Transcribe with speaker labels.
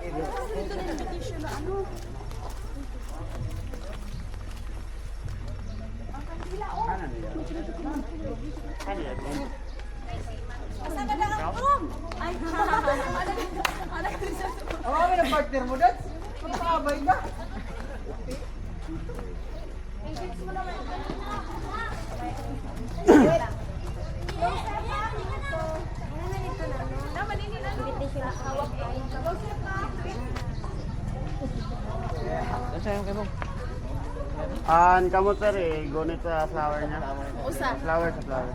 Speaker 1: Ay,
Speaker 2: Ang kami ng partner mo, Dad? Magkakabay ka?
Speaker 3: Kamu sir gunit sa flower niya.
Speaker 1: usa.
Speaker 3: Flower sa flower.